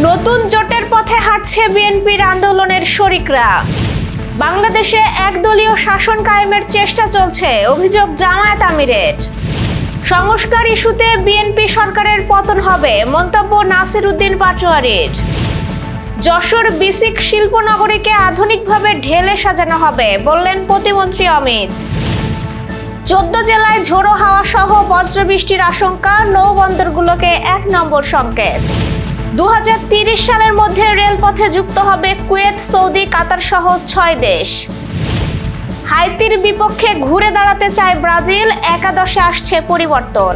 নতুন জোটের পথে হাঁটছে বিএনপির আন্দোলনের শরিকরা। বাংলাদেশে একদলীয় শাসন কায়েমের চেষ্টা চলছে, অভিযোগ জামায়াত আমিরের। সংস্কার ইস্যুতে বিএনপি সরকারের পতন হবে, মন্তব্য নাসির উদ্দিন পাটোয়ারির। যশোর বিসিক শিল্পনগরীকে আধুনিকভাবে ঢেলে সাজানো হবে, বললেন প্রতিমন্ত্রী অমিত। 14 জেলায় ঝোড়ো হাওয়া সহ বজ্রবৃষ্টির আশঙ্কা, নৌবন্দরগুলোকে 1 নম্বর সংকেত। 2030 সালের মধ্যে রেলপথে যুক্ত হবে কুয়েত, সৌদি, কাতার সহ 6 দেশ। হাইতির বিপক্ষে ঘুরে দাঁড়াতে চায় ব্রাজিল, একাদশে আসছে পরিবর্তন।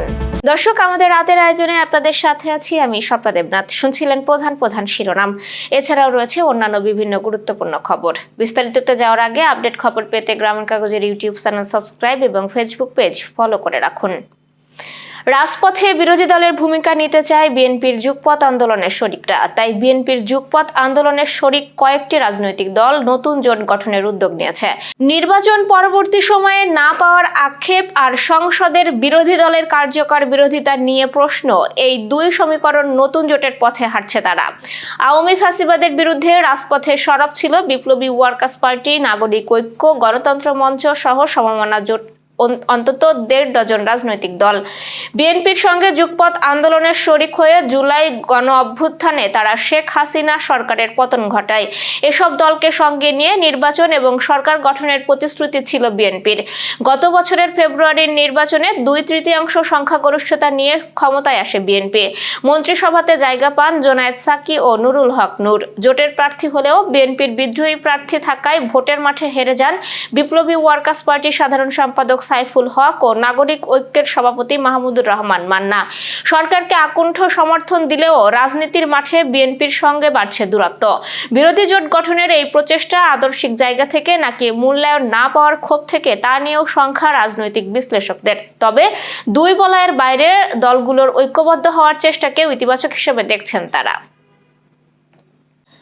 দর্শক, আমাদের রাতের আয়োজনে আপনাদের সাথে আছি আমি স্বপ্না দেবনাথ। শুনছিলেন প্রধান শিরোনাম। এছাড়াও রয়েছে অন্যান্য বিভিন্ন গুরুত্বপূর্ণ খবর। বিস্তারিততে যাওয়ার আগে আপডেট খবর পেতে গ্রামীণ কাগজের ইউটিউব চ্যানেল সাবস্ক্রাইব এবং ফেসবুক পেজ ফলো করে রাখুন। রাজপথে বিরোধী দলের ভূমিকা নিতে চায় বিএনপির যুগপৎ আন্দোলনের শরিকরা। তাই বিএনপির যুগপৎ আন্দোলনের শরিক কয়েকটি রাজনৈতিক দল নতুন জোট গঠনের উদ্যোগ নিয়েছে। নির্বাচন পরবর্তী সময়ে না পাওয়ার আক্ষেপ আর সংসদের বিরোধী দলের কার্যকর বিরোধিতা নিয়ে প্রশ্ন, এই দুই সমীকরণ নতুন জোটের পথে হাঁটছে তারা। আওয়ামী ফ্যাসিবাদের বিরুদ্ধে রাজপথে সরব ছিল বিপ্লবী ওয়ার্কার্স পার্টি, নাগরিক ঐক্য, গণতন্ত্র মঞ্চ সহ সমমনা জোট অন্তত 1.5 ডজন রাজনৈতিক দল। বিএনপির সঙ্গে যুগপৎ আন্দোলনের শরিক হয়ে জুলাই গণ অভ্যুত্থানে তারা শেখ হাসিনা সরকারের পতন ঘটায়। এসব দলকে সঙ্গে নিয়ে নির্বাচন এবং সরকার গঠনের প্রতিশ্রুতি ছিল বিএনপির। গত বছরের ফেব্রুয়ারির নির্বাচনে 2/3 সংখ্যাগরিষ্ঠতা নিয়ে ক্ষমতায় আসে বিএনপি। মন্ত্রিসভাতে জায়গা পান জোনায়েদ সাকি ও নুরুল হক নূর। জোটের প্রার্থী হলেও বিএনপির বিদ্রোহী প্রার্থী থাকায় ভোটের মাঠে হেরে যান বিপ্লবী ওয়ার্কার্স পার্টির সাধারণ সম্পাদক সাইফুল হক ও নাগরিক ঐক্যের সভাপতি মাহমুদুর রহমান মান্না। সরকারকে আকুণ্ঠ সমর্থন দিলেও রাজনীতির মাঠে বিএনপির সঙ্গে বাড়ছে দূরত্ব। বিরোধী জোট গঠনের এই প্রচেষ্টা আদর্শিক জায়গা থেকে নাকি মূল্যায়ন না পাওয়ার ক্ষোভ থেকে, তা নিয়েও সংখ্যা রাজনৈতিক বিশ্লেষকদের। তবে দুই বলয়ের বাইরে দলগুলোর ঐক্যবদ্ধ হওয়ার চেষ্টাকে ইতিবাচক হিসেবে দেখছেন তারা।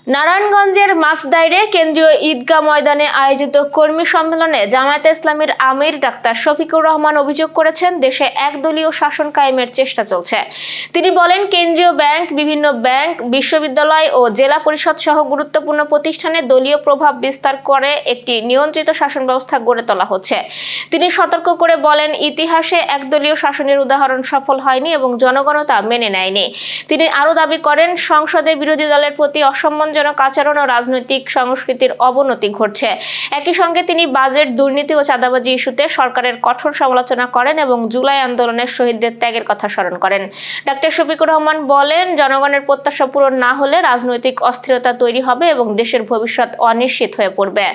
নারায়ণগঞ্জের মাসদাইরে কেন্দ্রীয় ঈদগাহ ময়দানে আয়োজিত কর্মী সম্মেলনে জামায়াতে ইসলামীর আমির ডাক্তার শফিকুর রহমান অভিযোগ করেছেন, দেশে একদলীয় শাসন কায়েমের চেষ্টা চলছে। তিনি বলেন, কেন্দ্রীয় ব্যাংক, বিভিন্ন ব্যাংক, বিশ্ববিদ্যালয় ও জেলা পরিষদ সহ গুরুত্বপূর্ণ প্রতিষ্ঠানে দলীয় প্রভাব বিস্তার করে একটি নিয়ন্ত্রিত শাসন ব্যবস্থা গড়ে তোলা হচ্ছে। তিনি সতর্ক করে বলেন, ইতিহাসে একদলীয় শাসনের উদাহরণ সফল হয়নি এবং জনগণও তা মেনে নেয়নি। তিনি আরও দাবি করেন, সংসদে বিরোধী দলের প্রতি অসম্মানজনক আচরণ ও রাজনৈতিক সংস্কৃতির অবনতি ঘটছে। একই সঙ্গে তিনি বাজেট দুর্নীতি ও চাঁদাবাজি ইস্যুতে সরকারের কঠোর সমালোচনা করেন এবং জুলাই আন্দোলনের শহীদদের ত্যাগের কথা স্মরণ করেন। ডাক্তার শফিকুর রহমান বলেন, জনগণের প্রত্যাশা পূরণ না হলে রাজনৈতিক অস্থিরতা তৈরি হবে এবং দেশের ভবিষ্যৎ অনিশ্চিত হয়ে পড়বে।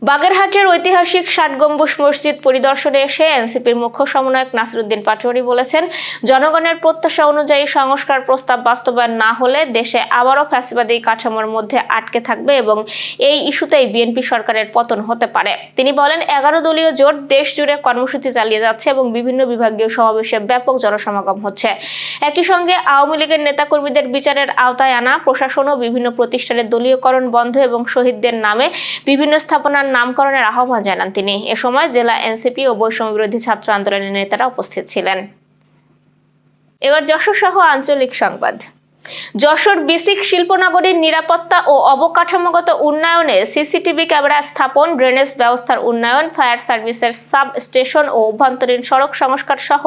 বাগেরহাটের ঐতিহাসিক 60 গম্বুজ মসজিদ পরিদর্শনে এসে এনসিপির মুখ্য সমন্বয়ক নাসির উদ্দিন পাটোয়ারি বলেছেন, জনগণের প্রত্যাশা অনুযায়ী সংস্কার প্রস্তাব বাস্তবায়ন না হলে দেশে আবারও ফ্যাসিবাদী কাঠামোর মধ্যে আটকে থাকবে এবং এই ইস্যুতেই বিএনপি সরকারের পতন হতে পারে। তিনি বলেন, 11 দলীয় জোট দেশ জুড়ে কর্মসূচি চালিয়ে যাচ্ছে এবং বিভিন্ন বিভাগীয় সমাবেশে ব্যাপক জনসমাগম হচ্ছে। একই সঙ্গে আওয়ামী লীগের নেতাকর্মীদের বিচারের আওতায় আনা, প্রশাসন ও বিভিন্ন প্রতিষ্ঠানের দলীয়করণ বন্ধ এবং শহীদদের নামে বিভিন্ন স্থাপনার নামকরণের আহ্বান জানান তিনি। এ সময় জেলা এনসিপি ও বৈষম্য বিরোধী ছাত্র আন্দোলনের নেতারা উপস্থিত ছিলেন। এবার যশোর সহ আঞ্চলিক সংবাদ। যশোর বিসিক শিল্পনগরীর নিরাপত্তা ও অবকাঠামোগত উন্নয়নে সিসিটিভি ক্যামেরা স্থাপন, ড্রেনেজ ব্যবস্থার উন্নয়ন, ফায়ার সার্ভিসের সাব স্টেশন ও অভ্যন্তরীণ সড়ক সংস্কার সহ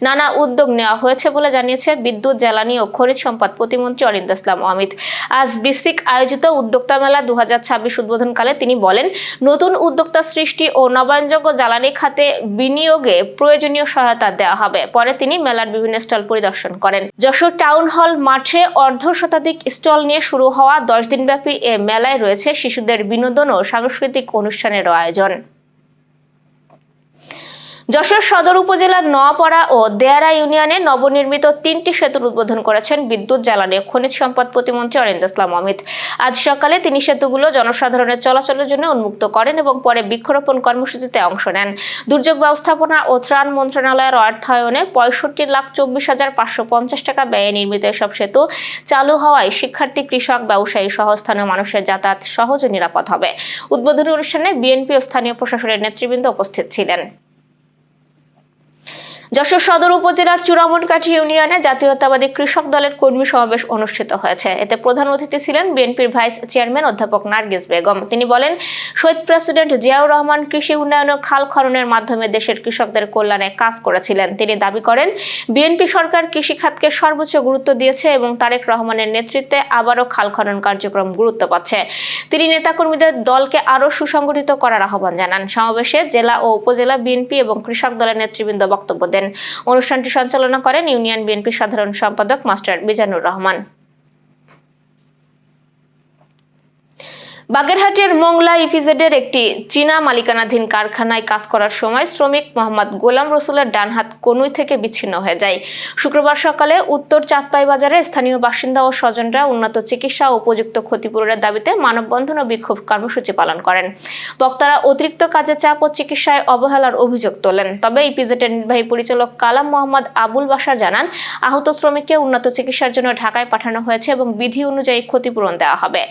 নানা উদ্যোগ নেওয়া হয়েছে বলে জানিয়েছে বিদ্যুৎ, জ্বালানি ও খনিজ সম্পদ প্রতিমন্ত্রী অরিন্দ ইসলাম অমিত। আজ বিসিক আয়োজিত উদ্যোক্তা মেলা 2026 উদ্বোধনকালে তিনি বলেন, নতুন উদ্যোক্তা সৃষ্টি ও নবায়নযোগ্য জ্বালানি খাতে বিনিয়োগে প্রয়োজনীয় সহায়তা দেওয়া হবে। পরে তিনি মেলার বিভিন্ন স্টল পরিদর্শন করেন। যশোর টাউন হল মাঠে অর্ধশতাধিক স্টল নিয়ে শুরু হওয়া 10 দিনব্যাপী এ মেলায় রয়েছে শিশুদের বিনোদন ও সাংস্কৃতিক অনুষ্ঠানেরও আয়োজন। যশোর সদর উপজেলার নোয়াপাড়া ও দেয়ারা ইউনিয়নে নবনির্মিত 3টি সেতুর উদ্বোধন করেছেন বিদ্যুৎ, জ্বালানি ও খনিজ সম্পদ প্রতিমন্ত্রী অরিন্দ ইসলাম অমিত। আজ সকালে তিনি সেতুগুলো জনসাধারণের চলাচলের জন্য উন্মুক্ত করেন এবং পরে বৃক্ষরোপণ কর্মসূচিতে অংশ নেন। দুর্যোগ ব্যবস্থাপনা ও ত্রাণ মন্ত্রণালয়ের অর্থায়নে 65,24,550 টাকা ব্যয়ে নির্মিত এসব সেতু চালু হওয়ায় শিক্ষার্থী, কৃষক, ব্যবসায়ী সহ স্থানীয় মানুষের যাতায়াত সহজ ও নিরাপদ হবে। উদ্বোধনী অনুষ্ঠানে বিএনপি ও স্থানীয় প্রশাসনের নেতৃবৃন্দ উপস্থিত ছিলেন। যশোর সদর উপজেলার চূড়ামনকাঠি ইউনিয়নে জাতীয়তাবাদী কৃষক দলের কর্মী সমাবেশ অনুষ্ঠিত হয়েছে। এতে প্রধান অতিথি ছিলেন বিএনপির ভাইস চেয়ারম্যান অধ্যাপক নার্গিস বেগম। তিনি বলেন, শহীদ প্রেসিডেন্ট জিয়াউর রহমান কৃষি উন্নয়ন ও খাল খননের মাধ্যমে দেশের কৃষকদের কল্যাণে কাজ করেছিলেন। তিনি দাবি করেন, বিএনপি সরকার কৃষি খাতকে সর্বোচ্চ গুরুত্ব দিয়েছে এবং তারেক রহমানের নেতৃত্বে আবারও খাল খনন কার্যক্রম গুরুত্ব পাচ্ছে। তিনি নেতাকর্মীদের দলকে আরও সুসংগঠিত করার আহ্বান জানান। সমাবেশে জেলা ও উপজেলা বিএনপি এবং কৃষক দলের নেতৃবৃন্দ বক্তব্য দেন। অনুষ্ঠানটি সঞ্চালনা করেন ইউনিয়ন বিএনপি সাধারণ সম্পাদক মাস্টার মিজানুর রহমান। বাগেরহাটের মোংলা ইপিজেডের একটি চীনা মালিকানাধীন কারখানায় কাজ করার সময় শ্রমিক মোহাম্মদ গোলাম রসুলের ডান হাত কনুই থেকে বিচ্ছিন্ন হয়ে যায়। শুক্রবার সকালে উত্তর চাঁদপাই বাজারে স্থানীয় বাসিন্দা ও স্বজনরা উন্নত চিকিৎসা ও উপযুক্ত ক্ষতিপূরণের দাবিতে মানববন্ধন ও বিক্ষোভ কর্মসূচি পালন করেন। বক্তারা অতিরিক্ত কাজে চাপ ও চিকিৎসায় অবহেলার অভিযোগ তোলেন। তবে ইপিজেডের নির্বাহী পরিচালক কালাম মোহাম্মদ আবুল বাশার জানান, আহত শ্রমিককে উন্নত চিকিৎসার জন্য ঢাকায় পাঠানো হয়েছে এবং বিধি অনুযায়ী ক্ষতিপূরণ দেওয়া হবে।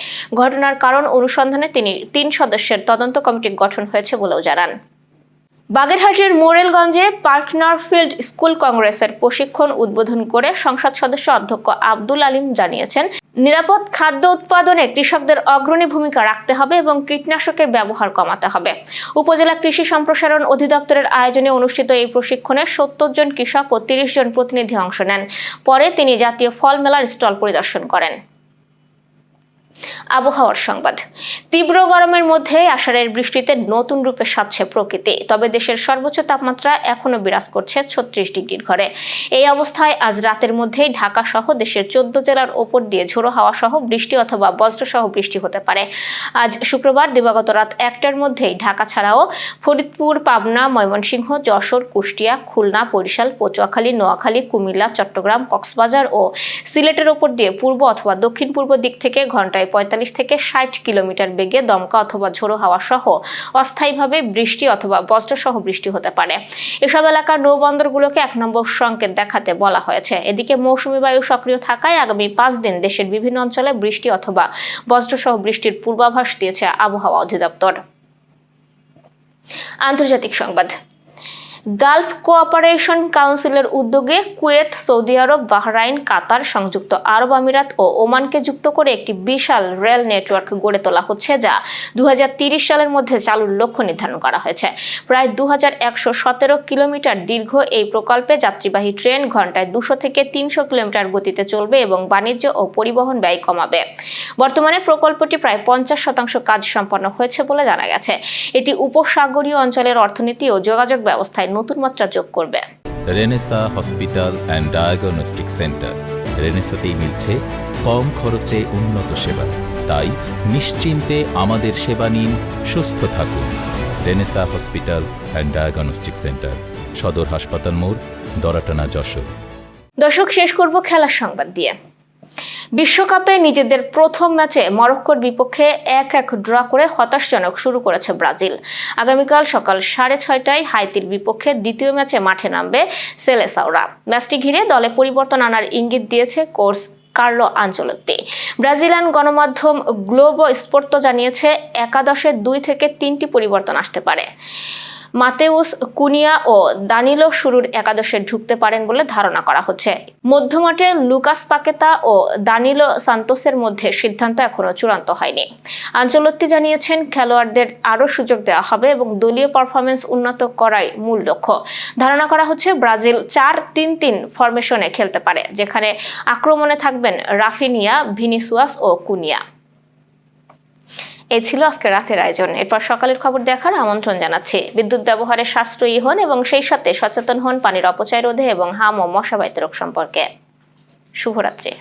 ঘটনার কারণ অনুসন্ধানে তিনি 3 সদস্যের তদন্ত কমিটি গঠন হয়েছে বলেও জানান। বাগেরহাটের মোরেলগঞ্জে পার্টনার ফিল্ড স্কুল কংগ্রেসের প্রশিক্ষণ উদ্বোধন করে সংসদ সদস্য অধ্যক্ষ আব্দুল আলিম জানিয়েছেন, নিরাপদ খাদ্য উৎপাদনে কৃষকদের অগ্রণী ভূমিকা রাখতে হবে এবং কীটনাশকের ব্যবহার কমাতে হবে। উপজেলা কৃষি সম্প্রসারণ অধিদপ্তরের আয়োজনে অনুষ্ঠিত এই প্রশিক্ষণে 70 জন কৃষক ও 30 জন প্রতিনিধি অংশ নেন। পরে তিনি জাতীয় ফল মেলার স্টল পরিদর্শন করেন। আবহাওয়ার সংবাদ। তীব্র গরমের মধ্যে আষাঢ়ের বৃষ্টিতে নতুন রূপে সাজছে প্রকৃতি। তবে দেশের সর্বোচ্চ তাপমাত্রা এখনো বিরাজ করছে 36 ডিগ্রির ঘরে। এই অবস্থায় আজ রাতের মধ্যেই ঢাকা সহ দেশের 14 জেলার ওপর দিয়ে ঝোড়ো হাওয়া সহ বৃষ্টি অথবা বজ্রসহ বৃষ্টি হতে পারে। আজ শুক্রবার দিবাগত রাত 1টার মধ্যেই ঢাকা ছাড়াও ফরিদপুর, পাবনা, ময়মনসিংহ, যশোর, কুষ্টিয়া, খুলনা, বরিশাল, পটুয়াখালী, নোয়াখালী, কুমিল্লা, চট্টগ্রাম, কক্সবাজার ও সিলেটের ওপর দিয়ে পূর্ব অথবা দক্ষিণ পূর্ব দিক থেকে ঘন্টায় 45 থেকে 60 কিলোমিটার বেগে দমকা অথবা ঝোড়ো হাওয়া সহ অস্থায়ীভাবে বৃষ্টি অথবা বজ্রসহ বৃষ্টি হতে পারে। এসব এলাকার নৌবন্দরগুলোকে 1 নম্বর সংকেত দেখাতে বলা হয়েছে। এদিকে মৌসুমী বায়ু সক্রিয় থাকায় আগামী 5 দিন দেশের বিভিন্ন অঞ্চলে বৃষ্টি অথবা বজ্রসহ বৃষ্টির পূর্বাভাস দিয়েছে আবহাওয়া অধিদপ্তর। আন্তর্জাতিক সংবাদ। গালফ কোঅপারেশন কাউন্সিলের উদ্যোগে কুয়েত, সৌদি আরব, বাহরাইন, কাতার, সংযুক্ত আরব আমিরাত ও ওমানকে যুক্ত করে একটি বিশাল রেল নেটওয়ার্ক গড়ে তোলা হচ্ছে, যা 2030 সালের মধ্যে চালুর লক্ষ্য নির্ধারণ করা হয়েছে। প্রায় 2117 কিলোমিটার দীর্ঘ এই প্রকল্পে যাত্রীবাহী ট্রেন ঘন্টায় 200 থেকে 300 কিলোমিটার গতিতে চলবে এবং বাণিজ্য ও পরিবহন ব্যয় কমাবে। বর্তমানে প্রকল্পটি প্রায় 50% কাজ সম্পন্ন হয়েছে বলে জানা গেছে। এটি উপসাগরীয় অঞ্চলের অর্থনীতি ও যোগাযোগ ব্যবস্থায় নতুন মাত্রা যোগ করবে। Renaissance hospital and diagnostic centre. রেনেসাতেই মিলছে কম খরচে উন্নত সেবা। তাই নিশ্চিন্তে আমাদের সেবা নিন, সুস্থ থাকুন। Renaissance hospital and diagnostic centre, সদর হাসপাতাল মোড়, দরাটানা, যশোর। দর্শক, শেষ করব খেলার সংবাদ দিয়ে। বিশ্বকাপে নিজেদের প্রথম ম্যাচে মরক্কোর বিপক্ষে 1-1 ড্র করে হতাশজনক শুরু করেছে ব্রাজিল। আগামীকাল সকাল 6:30টায় হাইতির বিপক্ষে দ্বিতীয় ম্যাচে মাঠে নামবে সেলেসাওরা। ম্যাচটি ঘিরে দলে পরিবর্তন আনার ইঙ্গিত দিয়েছে কোচ কার্লো আনচেলত্তি। ব্রাজিলিয়ান গণমাধ্যম গ্লোবো স্পোর্তো জানিয়েছে, একাদশে 2 থেকে 3টি পরিবর্তন আসতে পারে। মাতেউস কুনিয়া ও দানিলো শুরুর একাদশে ঢুকতে পারেন বলে ধারণা করা হচ্ছে। মধ্যমাঠে লুকাস পাকেতা ও দানিলো সান্তোসের মধ্যে সিদ্ধান্ত এখনো চূড়ান্ত হয়নি। আনচেলত্তি জানিয়েছেন, খেলোয়াড়দের আরও সুযোগ দেওয়া হবে এবং দলীয় পারফরমেন্স উন্নত করাই মূল লক্ষ্য। ধারণা করা হচ্ছে ব্রাজিল 4-3-3 ফরমেশনে খেলতে পারে, যেখানে আক্রমণে থাকবেন রাফিনিয়া, ভিনিসিয়াস ও কুনিয়া। এই ছিল আজকে রাতের আয়োজন। এরপর সকালের খবর দেখার আমন্ত্রণ জানাচ্ছি। বিদ্যুৎ ব্যবহারে সাশ্রয়ী হন এবং সেই সাথে সচেতন হন পানির অপচয় রোধে এবং হাম ও মশাবাহিত রোগ সম্পর্কে। শুভরাত্রি।